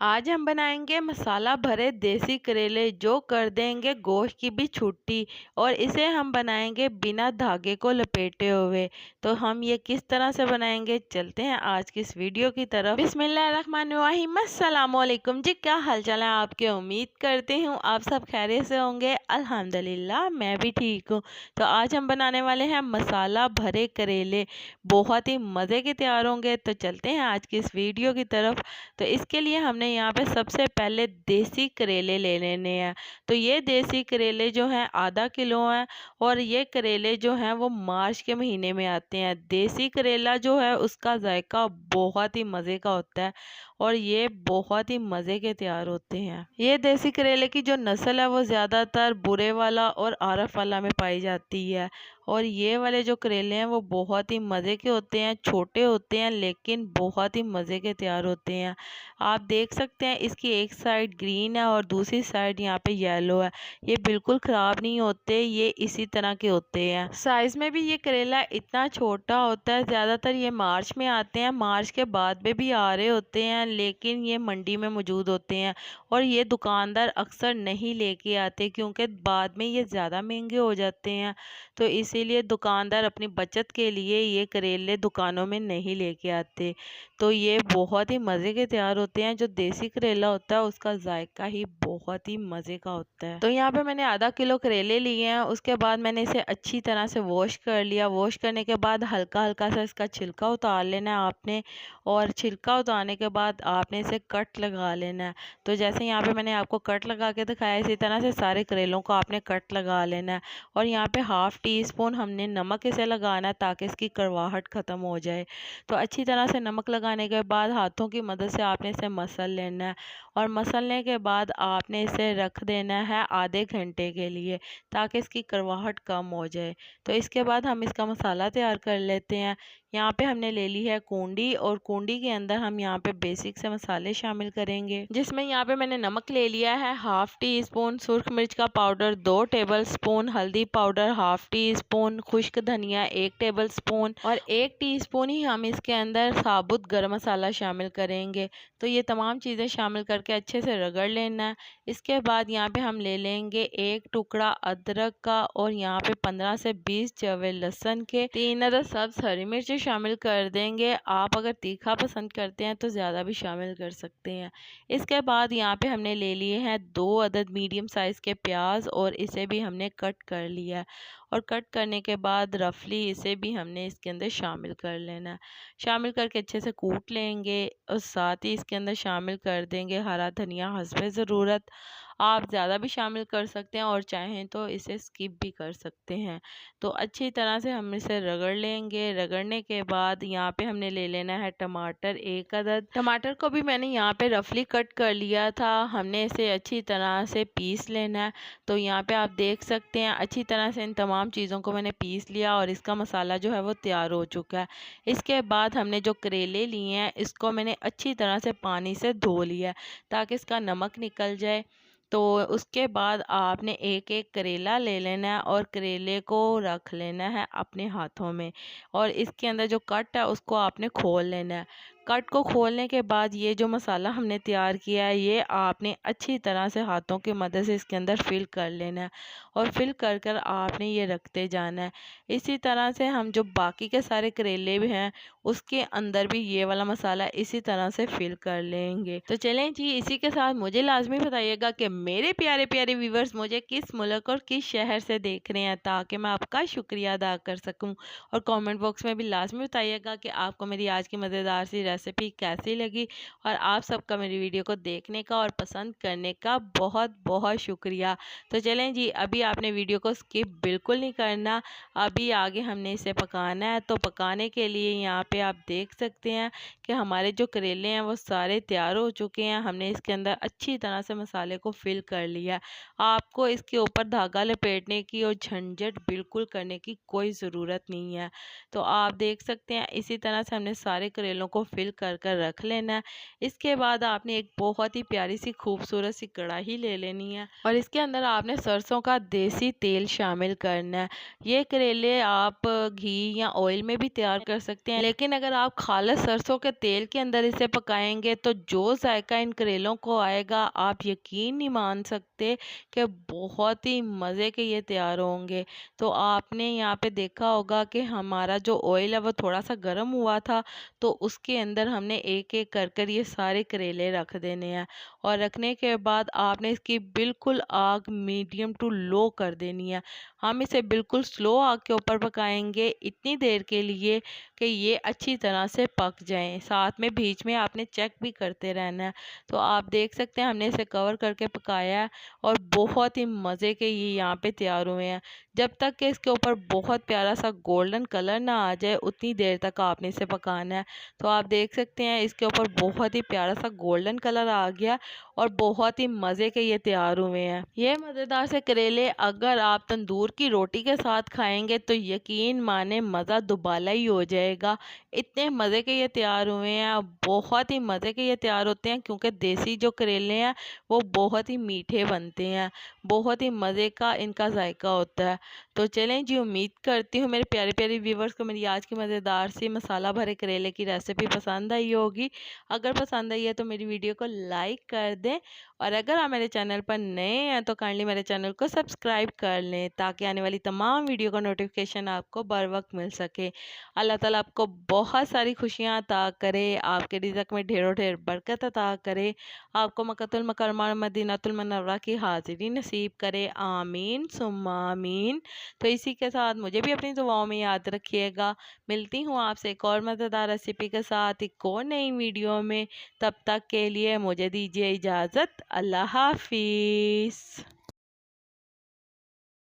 आज हम बनाएंगे मसाला भरे देसी करेले जो कर देंगे गोश्त की भी छुट्टी। और इसे हम बनाएंगे बिना धागे को लपेटे हुए। तो हम ये किस तरह से बनाएंगे, चलते हैं आज की इस वीडियो की तरफ। बिस्मिल्लाहिर्रहमानिर्रहीम, अस्सलामुअलैकुम जी, क्या हाल चाल है आपके। उम्मीद करती हूँ आप सब खैरियत से होंगे। अल्हम्दुलिल्लाह मैं भी ठीक हूँ। तो आज हम बनाने वाले हैं मसाला भरे करेले, बहुत ही मज़े के तैयार होंगे। तो चलते हैं आज की इस वीडियो की तरफ। तो इसके लिए हमने यहाँ पे सबसे पहले देसी करेले ले लेने हैं। तो ये देसी करेले जो हैं आधा किलो हैं। और ये करेले जो हैं वो मार्च के महीने में आते हैं। देसी करेला जो है उसका जायका बहुत ही मज़े का होता है और ये बहुत ही मज़े के तैयार होते हैं। ये देसी करेले की जो नस्ल है वो ज़्यादातर बुरे वाला और आरफ वाला में पाई जाती है। और ये वाले जो करेले हैं वो बहुत ही मज़े के होते हैं, छोटे होते हैं लेकिन बहुत ही मज़े के तैयार होते हैं। आप देख सकते हैं इसकी एक साइड ग्रीन है और दूसरी साइड यहाँ पे येलो है। ये बिल्कुल ख़राब नहीं होते, ये इसी तरह के होते हैं। साइज़ में भी ये करेला इतना छोटा होता है। ज़्यादातर ये मार्च में आते हैं, मार्च के बाद में भी आ रहे होते हैं लेकिन ये मंडी में मौजूद होते हैं। और ये दुकानदार अक्सर नहीं लेके आते क्योंकि बाद में ये ज़्यादा महंगे हो जाते हैं। तो इसीलिए दुकानदार अपनी बचत के लिए ये करेले दुकानों में नहीं लेके आते। तो ये बहुत ही मज़े के तैयार होते हैं। जो देसी करेला होता है उसका जायका ही बहुत ही मज़े का होता है। तो यहाँ पे मैंने आधा किलो करेले लिए हैं। उसके बाद मैंने इसे अच्छी तरह से वॉश कर लिया। वॉश करने के बाद हल्का हल्का सा इसका छिलका उतार लेना है आपने। और छिलका उतारने के बाद आपने इसे कट लगा लेना है। तो जैसे यहाँ पे मैंने आपको कट लगा के दिखाया, इसी तरह से सारे करेलों को आपने कट लगा लेना है। और यहाँ पे हाफ़ टी स्पून हमने नमक इसे लगाना है ताकि इसकी कड़वाहट ख़त्म हो जाए। तो अच्छी तरह से नमक लगाने के बाद हाथों की मदद से आपने इसे मसल लेना है। और मसलने के बाद आपने इसे रख देना है आधे घंटे के लिए ताकि इसकी कड़वाहट कम हो जाए। तो इसके बाद हम इसका मसाला तैयार कर लेते हैं। यहाँ पे हमने ले ली है कूंडी और कूंडी के अंदर हम यहाँ पे बेसिक से मसाले शामिल करेंगे, जिसमें यहाँ पे मैंने नमक ले लिया है हाफ़ टी स्पून, सुर्ख मिर्च का पाउडर 2 टेबल स्पून, हल्दी पाउडर हाफ़ टी स्पून, खुश्क धनिया 1 टेबल स्पून और 1 टीस्पून ही हम इसके अंदर साबुत गरम मसाला शामिल करेंगे। तो ये तमाम चीज़ें शामिल करके अच्छे से रगड़ लेना है। इसके बाद यहाँ पे हम ले लेंगे 1 टुकड़ा अदरक का और यहाँ पे 15 से 20 चवे लहसुन के, 3 अदद सब्ज़ हरी मिर्च शामिल कर देंगे। आप अगर तीखा पसंद करते हैं तो ज़्यादा भी शामिल कर सकते हैं। इसके बाद यहाँ पे हमने ले लिए हैं 2 अदद मीडियम साइज़ के प्याज और इसे भी हमने कट कर लिया है। और कट करने के बाद रफली इसे भी हमने इसके अंदर शामिल कर लेना है। शामिल करके अच्छे से कूट लेंगे और साथ ही इसके अंदर शामिल कर देंगे हरा धनिया हस्बे ज़रूरत। आप ज़्यादा भी शामिल कर सकते हैं और चाहें तो इसे स्किप भी कर सकते हैं। तो अच्छी तरह से हम इसे रगड़ लेंगे। रगड़ने के बाद यहाँ पे हमने ले लेना है टमाटर 1 अदद। टमाटर को भी मैंने यहाँ पे रफली कट कर लिया था। हमने इसे अच्छी तरह से पीस लेना है। तो यहाँ पे आप देख सकते हैं अच्छी तरह से इन तमाम चीज़ों को मैंने पीस लिया और इसका मसाला जो है वो तैयार हो चुका है। इसके बाद हमने जो करेले लिए हैं इसको मैंने अच्छी तरह से पानी से धो लिया है ताकि इसका नमक निकल जाए। तो उसके बाद आपने एक एक करेला ले लेना है और करेले को रख लेना है अपने हाथों में। और इसके अंदर जो कट है उसको आपने खोल लेना है। कट को खोलने के बाद ये जो मसाला हमने तैयार किया है ये आपने अच्छी तरह से हाथों की मदद से इसके अंदर फिल कर लेना है। और फिल कर कर आपने ये रखते जाना है। इसी तरह से हम जो बाकी के सारे करेले भी हैं उसके अंदर भी ये वाला मसाला इसी तरह से फिल कर लेंगे। तो चलें जी, इसी के साथ मुझे लाजमी बताइएगा कि मेरे प्यारे प्यारे व्यूवर्स मुझे किस मुल्क और किस शहर से देख रहे हैं ताकि मैं आपका शुक्रिया अदा कर सकूं। और कमेंट बॉक्स में भी लाजमी बताइएगा कि आपको मेरी आज की मज़ेदार सी रेसिपी कैसी लगी। और आप सबका मेरी वीडियो को देखने का और पसंद करने का बहुत बहुत शुक्रिया। तो चलें जी, अभी आपने वीडियो को स्किप बिल्कुल नहीं करना। अभी आगे हमने इसे पकाना है। तो पकाने के लिए यहाँ पे आप देख सकते हैं कि हमारे जो करेले हैं वो सारे तैयार हो चुके हैं। हमने इसके अंदर अच्छी तरह से मसाले को फिल कर लिया। आपको इसके ऊपर धागा लपेटने की और झंझट बिल्कुल करने की कोई ज़रूरत नहीं है। तो आप देख सकते हैं इसी तरह से हमने सारे करेलों को फिल शामिल कर कर रख लेना है। इसके बाद आपने एक बहुत ही प्यारी सी खूबसूरत सी कढ़ाई ले लेनी है और इसके अंदर आपने सरसों का देसी तेल शामिल करना है। ये करेले आप घी या ऑयल में भी तैयार कर सकते हैं, लेकिन अगर आप खालिस सरसों के तेल के अंदर इसे पकाएंगे तो जो जायका इन करेलों को आएगा आप यकीन नहीं मान सकते कि बहुत ही मज़े के ये तैयार होंगे। तो आपने यहाँ पे देखा होगा कि हमारा जो ऑयल है वो थोड़ा सा गर्म हुआ था, तो उसके अंदर हमने एक एक कर कर ये सारे करेले रख देने हैं और रखने के बाद आपने इसकी बिल्कुल आग मीडियम टू लो कर देनी है। हम इसे बिल्कुल स्लो आग के ऊपर पकाएंगे इतनी देर के लिए कि ये अच्छी तरह से पक जाएं। साथ में बीच में आपने चेक भी करते रहना है। तो आप देख सकते हैं हमने इसे कवर करके पकाया है और बहुत ही मज़े के ये यहाँ पे तैयार हुए हैं। जब तक कि इसके ऊपर बहुत प्यारा सा गोल्डन कलर ना आ जाए उतनी देर तक आपने इसे पकाना है। तो आप देख सकते हैं इसके ऊपर बहुत ही प्यारा सा गोल्डन कलर आ गया और बहुत ही मज़े के ये तैयार हुए हैं। ये मज़ेदार से करेले अगर आप तंदूर की रोटी के साथ खाएंगे तो यकीन माने मज़ा दुबाला ही हो जाएगा। इतने मज़े के ये तैयार हुए हैं, बहुत ही मज़े के ये तैयार होते हैं क्योंकि देसी जो करेले हैं वो बहुत ही मीठे बनते हैं, बहुत ही मज़े का इनका जायका होता है। तो चलें जी, उम्मीद करती हूँ मेरे प्यारे प्यारे व्यूवर्स को मेरी आज की मज़ेदार सी मसाला भरे करेले की रेसिपी पसंद आई होगी। अगर पसंद आई है तो मेरी वीडियो को लाइक कर दें और अगर आप मेरे चैनल पर नए हैं तो काइंडली मेरे चैनल को सब्सक्राइब कर लें ताकि आने वाली तमाम वीडियो का नोटिफिकेशन आपको बर वक्त मिल सके। अल्लाह ताला आपको बहुत सारी खुशियाँ अता करे, आपके रिज़्क़ में ढेरों ढेर बरकत अता करे, आपको मक्कतुल मुकर्रमा मदीनातुल मुनव्वरा की हाज़िरी नसीब करे। आमीन सुम्मा आमीन। तो इसी के साथ मुझे भी अपनी दुआओं में याद रखिएगा। मिलती हूँ आपसे एक और मज़ेदार रेसिपी के साथ एक और नई वीडियो में। तब तक के लिए मुझे दीजिए इजाज़त। अल्लाह हाफिज़।